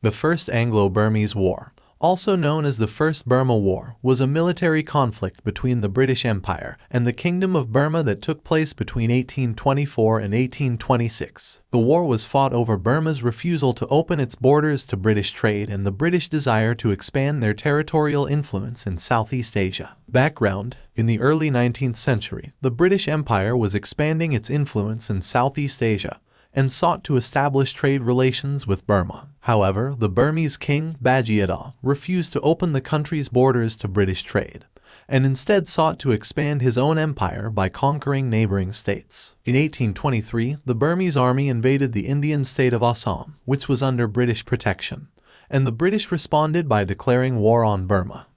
The First Anglo-Burmese War, also known as the First Burma War, was a military conflict between the British Empire and the Kingdom of Burma that took place between 1824 and 1826. The war was fought over Burma's refusal to open its borders to British trade and the British desire to expand their territorial influence in Southeast Asia. Background: in the early 19th century, the British Empire was expanding its influence in Southeast Asia and sought to establish trade relations with Burma. However, the Burmese king, Bajidar, refused to open the country's borders to British trade, and instead sought to expand his own empire by conquering neighboring states. In 1823, the Burmese army invaded the Indian state of Assam, which was under British protection, and the British responded by declaring war on Burma.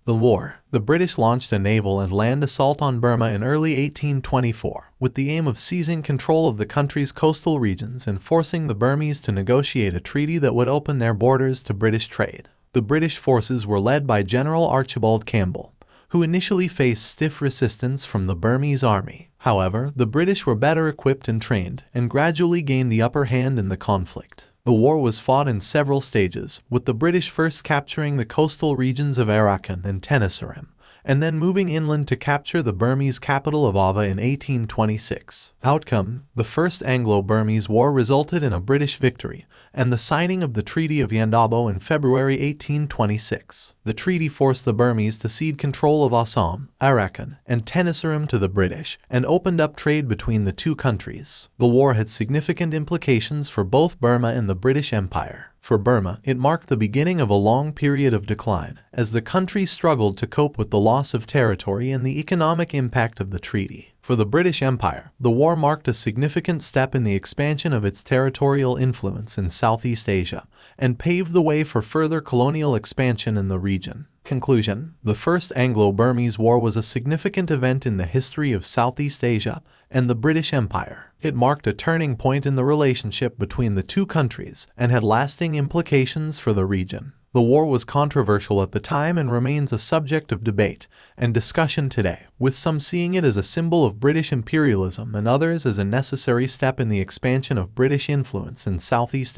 The British launched a naval and land assault on Burma in early 1824, with the aim of seizing control of the country's coastal regions and forcing the Burmese to negotiate a treaty that would open their borders to British trade. The British forces were led by General Archibald Campbell, who initially faced stiff resistance from the Burmese army. However, the British were better equipped and trained, and gradually gained the upper hand in the conflict. The war was fought in several stages, with the British first capturing the coastal regions of Arakan and Tenasserim, and then moving inland to capture the Burmese capital of Ava in 1826. Outcome: the First Anglo-Burmese War resulted in a British victory and the signing of the Treaty of Yandabo in February 1826. The treaty forced the Burmese to cede control of Assam, Arakan, and Tenasserim to the British and opened up trade between the two countries. The war had significant implications for both Burma and the British Empire. For Burma, it marked the beginning of a long period of decline, as the country struggled to cope with the loss of territory and the economic impact of the treaty. For the British Empire, the war marked a significant step in the expansion of its territorial influence in Southeast Asia, and paved the way for further colonial expansion in the region. Conclusion: the First Anglo-Burmese War was a significant event in the history of Southeast Asia and the British Empire. It marked a turning point in the relationship between the two countries and had lasting implications for the region. The war was controversial at the time and remains a subject of debate and discussion today, with some seeing it as a symbol of British imperialism and others as a necessary step in the expansion of British influence in Southeast Asia.